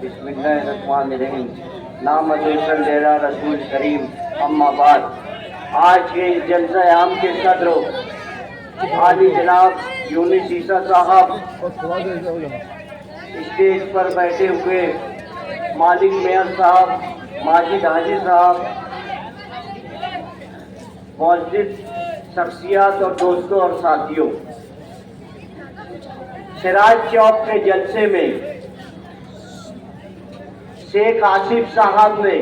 बिस्मिल्लाहिर्रहमानिर्रहीम। नाम डेरा रसूल करीम अम्माबाद। आज के जलसा आम के सदर आली जनाब यूनिस ईसा साहब, स्टेज पर बैठे हुए मालिक मेयर साहब, माजिद हाजी साहब, मौजूद शख्सियत और दोस्तों और साथियों, सिराज चौक के जलसे में शेख आसिफ साहब ने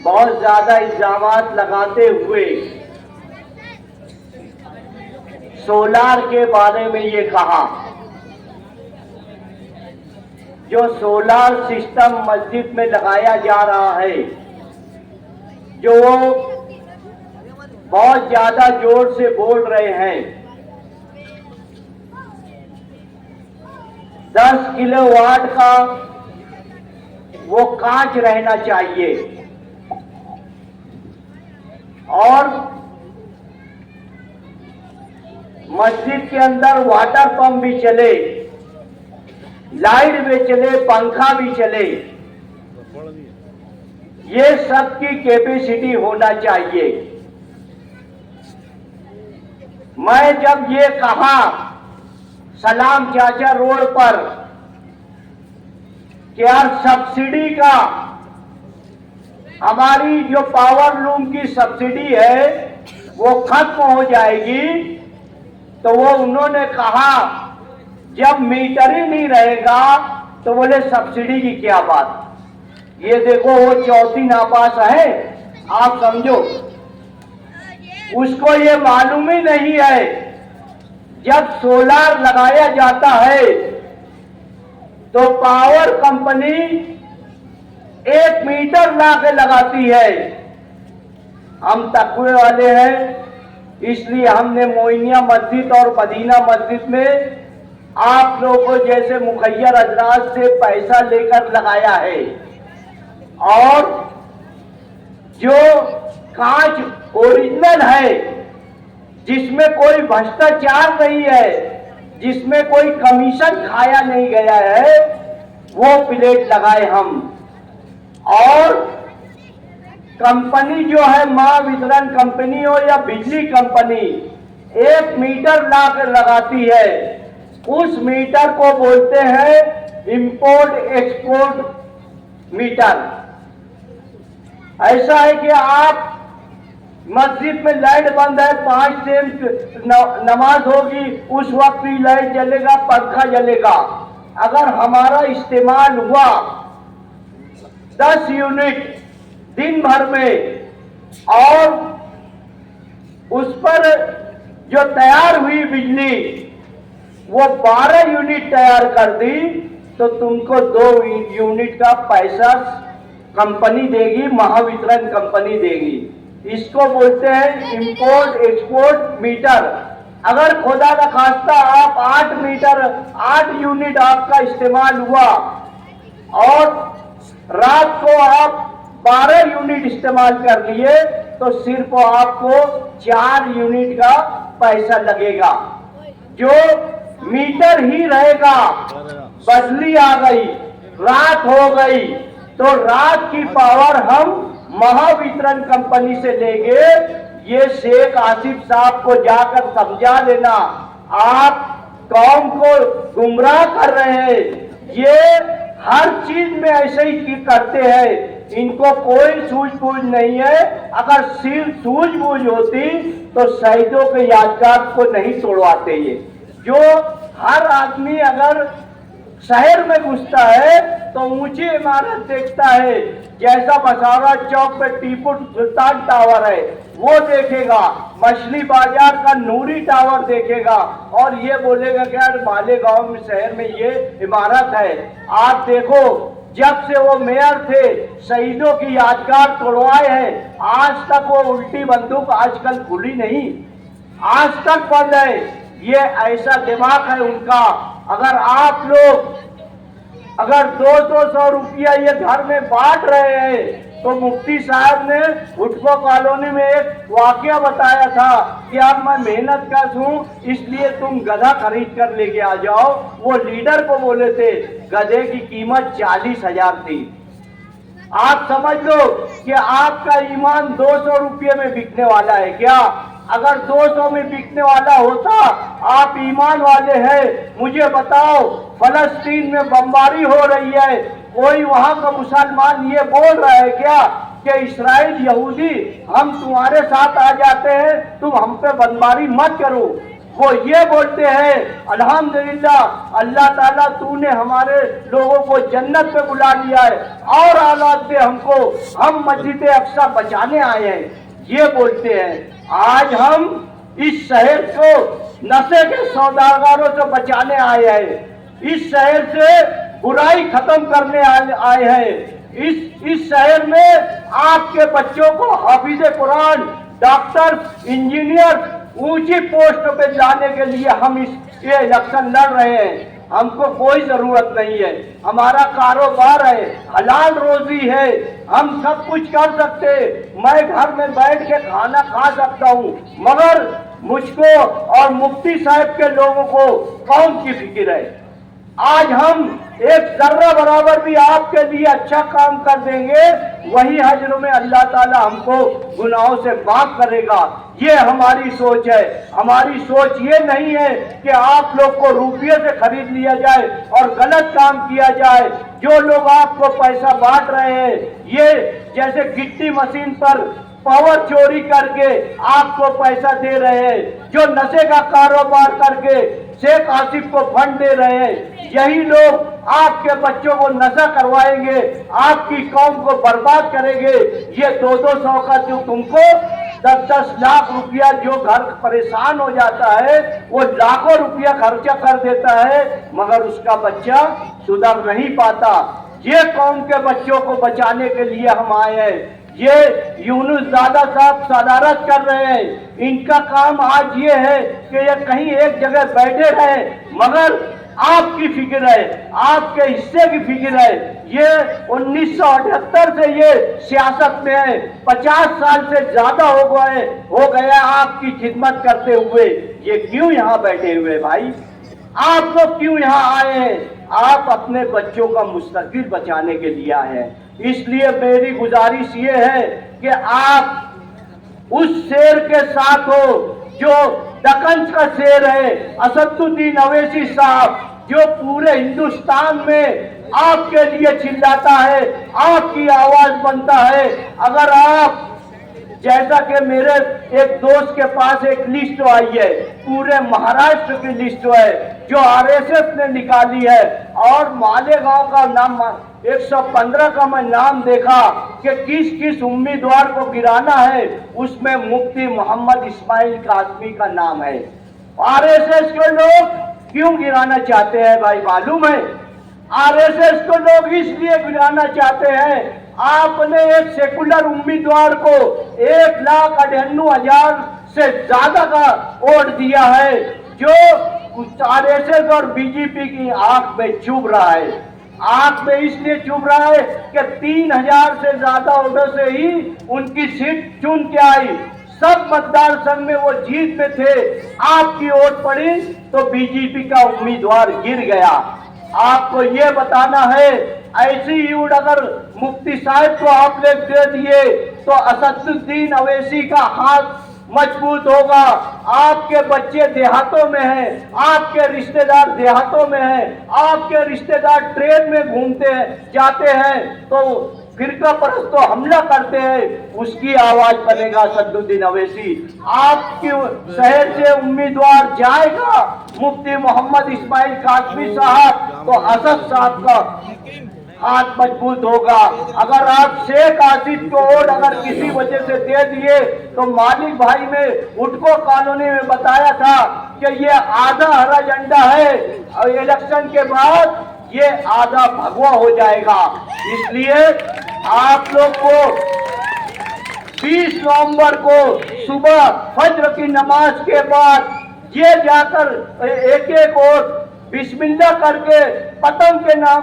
बहुत ज्यादा इल्जामात लगाते हुए सोलार के बारे में ये कहा। जो सोलार सिस्टम मस्जिद में लगाया जा रहा है, जो वो बहुत ज्यादा जोर से बोल रहे हैं, 10 किलोवाट का वो कांच रहना चाहिए और मस्जिद के अंदर वाटर पंप भी चले, लाइट भी चले, पंखा भी चले। ये सब की कैपेसिटी होना चाहिए। मैं जब ये कहा सलाम चाचा रोड पर कि यार सब्सिडी का, हमारी जो पावर लूम की सब्सिडी है वो खत्म हो जाएगी, तो वो उन्होंने कहा जब मीटर ही नहीं रहेगा तो बोले सब्सिडी की क्या बात। ये देखो वो चौथी नापास है, आप समझो। उसको ये मालूम ही नहीं है जब सोलार लगाया जाता है तो पावर कंपनी 1 मीटर ला के लगाती है। हम तकवे वाले हैं, इसलिए हमने मोइनिया मस्जिद और मदीना मस्जिद में आप लोगों जैसे मुखैयर हजरात से पैसा लेकर लगाया है। और जो कांच ओरिजिनल है, जिसमें कोई भ्रष्टाचार नहीं है, जिसमें कोई कमीशन खाया नहीं गया है, वो प्लेट लगाए हम। और कंपनी जो है, मां वितरण कंपनी हो या बिजली कंपनी, 1 मीटर ला कर लगाती है। उस मीटर को बोलते हैं इंपोर्ट एक्सपोर्ट मीटर। ऐसा है कि आप मस्जिद में लाइट बंद है, 5 टाइम नमाज होगी, उस वक्त भी लाइट जलेगा, पंखा जलेगा। अगर हमारा इस्तेमाल हुआ 10 यूनिट दिन भर में और उस पर जो तैयार हुई बिजली वो 12 यूनिट तैयार कर दी, तो तुमको 2 यूनिट का पैसा कंपनी देगी, महावितरण कंपनी देगी। इसको बोलते हैं इंपोर्ट एक्सपोर्ट मीटर। अगर खुदा न खास्ता आप 8 यूनिट आपका इस्तेमाल हुआ और रात को आप 12 यूनिट इस्तेमाल कर लिए, तो सिर्फ आपको 4 यूनिट का पैसा लगेगा। जो मीटर ही रहेगा, बदली आ गई, रात हो गई, तो रात की पावर हम महावितरण कंपनी से लेंगे। ये शेख आसिफ साहब को जाकर समझा देना, आप कौम को गुमराह कर रहे हैं। ये हर चीज में ऐसे ही करते हैं, इनको कोई सूझबूझ नहीं है। अगर सिर्फ सूझबूझ होती तो शहीदों के यादगार को नहीं तोड़वाते। ये जो हर आदमी अगर शहर में घुसता है तो ऊंची इमारत देखता है, जैसा मसारा चौक पे टीपू सुल्तान टावर है वो देखेगा, मछली बाजार का नूरी टावर देखेगा और ये बोलेगा कि यार मालेगांव में शहर में ये इमारत है। आप देखो, जब से वो मेयर थे शहीदों की यादगार तोड़वाए हैं, आज तक वो उल्टी बंदूक आजकल खुली नहीं, आज तक बंद है। ये ऐसा दिमाग है उनका। अगर आप लोग अगर 200 रुपया ये घर में बांट रहे हैं तो मुफ्ती साहब ने हुडको कॉलोनी में एक वाकया बताया था कि अब मैं मेहनत कश हूँ इसलिए तुम गधा खरीद कर लेके आ जाओ। वो लीडर को बोले थे, गधे की कीमत 40,000 थी। आप समझ लो कि आपका ईमान 200 रुपये में बिकने वाला है क्या? अगर 200 में बिकने वाला होता, आप ईमान वाले हैं, मुझे बताओ फलस्तीन में बमबारी हो रही है, कोई वहां का मुसलमान ये बोल रहा है क्या कि इस्राइल यहूदी हम तुम्हारे साथ आ जाते हैं, तुम हम पे बमबारी मत करो? वो ये बोलते हैं अल्हम्दुलिल्लाह अल्लाह ताला तूने हमारे लोगों को जन्नत पे बुला लिया है और औलाद दे हमको, हम मस्जिद अक्सा बचाने आए हैं, ये बोलते हैं। आज हम इस शहर को नशे के सौदागरों से बचाने आए हैं, इस शहर से बुराई खत्म करने आए हैं। इस शहर में आपके बच्चों को हाफिज कुरान, डॉक्टर, इंजीनियर ऊंची पोस्ट पे जाने के लिए हम ये इलेक्शन लड़ रहे हैं। हमको कोई जरूरत नहीं है, हमारा कारोबार है, हलाल रोजी है, हम सब कुछ कर सकते। मैं घर में बैठ के खाना खा सकता हूँ, मगर मुझको और मुफ्ती साहब के लोगों को कौन सी फिक्र है? आज हम एक जर्रा बराबर भी आपके लिए अच्छा काम कर देंगे, वही हजर में अल्लाह ताला हमको गुनाहों से माफ करेगा। ये हमारी सोच है। हमारी सोच ये नहीं है कि आप लोग को रुपये से खरीद लिया जाए और गलत काम किया जाए। जो लोग आपको पैसा बांट रहे हैं, ये जैसे गिट्टी मशीन पर पावर चोरी करके आपको पैसा दे रहे हैं, जो नशे का कारोबार करके शेख आसिफ को फंड दे रहे हैं, यही लोग आपके बच्चों को नशा करवाएंगे, आपकी कौम को बर्बाद करेंगे। ये 200 का जो तुमको 10-10 लाख रुपया जो घर परेशान हो जाता है, वो लाखों रुपया खर्चा कर देता है, मगर उसका बच्चा सुधर नहीं पाता। ये कौम के बच्चों को बचाने के लिए हम आए हैं। ये यूनुस दादा साहब सदारत कर रहे हैं, इनका काम आज ये है कि ये कहीं एक जगह बैठे रहे, मगर आपकी फिक्र है, आपके हिस्से की फिक्र है। ये 1978 से ये सियासत में है, 50 साल से ज्यादा हो गया आपकी खिदमत करते हुए। ये क्यों यहाँ बैठे हुए भाई? आप लोग क्यों यहाँ आए हैं? आप अपने बच्चों का मुस्तकबिल बचाने के लिए आए हैं। इसलिए मेरी गुजारिश ये है कि आप उस शेर के साथ हो जो दक्कन का शेर है, असदुद्दीन अवैसी साहब, जो पूरे हिंदुस्तान में आपके लिए चिल्लाता है, आपकी आवाज बनता है। अगर आप जैसा कि मेरे एक दोस्त के पास एक लिस्ट आई है, पूरे महाराष्ट्र की लिस्ट है जो आरएसएस ने निकाली है, और मालेगांव का नाम 115 का मैं नाम देखा कि किस किस उम्मीदवार को गिराना है, उसमें मुफ्ती मोहम्मद इस्माइल कासमी का नाम है। आरएसएस के लोग क्यों गिराना चाहते हैं भाई मालूम है? आरएसएस को लोग इसलिए गिराना चाहते हैं, आपने एक सेकुलर उम्मीदवार को 1,98,000 से ज्यादा का वोट दिया है, जो आरएसएस और बीजेपी की आंख में चुभ रहा है। आंख में इसलिए चुभ रहा है कि 3,000 से ज्यादा वोटों से ही उनकी सीट चुन के आई। सब मतदार संघ में वो जीत में थे, आपकी वोट पड़ी तो बीजेपी का उम्मीदवार गिर गया। आपको ये बताना है, ऐसी यूड अगर मुफ्ती साहब को आपने दे दिए तो असदुद्दीन अवैसी का हाथ मजबूत होगा। आपके बच्चे देहातों में हैं, आपके रिश्तेदार देहातों में हैं, आपके रिश्तेदार ट्रेन में घूमते हैं, जाते हैं तो फिरका परस्त तो हमला करते हैं, उसकी आवाज बनेगा असदुद्दीन अवैसी। आपके शहर से उम्मीदवार जाएगा मुफ्ती मोहम्मद इस्माइल कासमी साहब, तो असद साहब का हाथ मजबूत होगा। अगर आप शेख आसिफ को वोट अगर किसी वजह से दे दिए, तो मालिक भाई ने हुडको कॉलोनी में बताया था कि ये आधा हरा झंडा है और इलेक्शन के बाद ये आधा भगवा हो जाएगा। इसलिए आप लोग को 20 नवंबर को सुबह फज्र की नमाज के बाद ये जाकर एक एक वोट बिस्मिल्लाह करके पतंग के नाम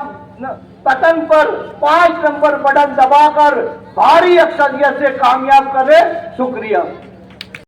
बटन पर 5 नंबर बटन दबाकर भारी अक्सरियत से कामयाब करें। शुक्रिया।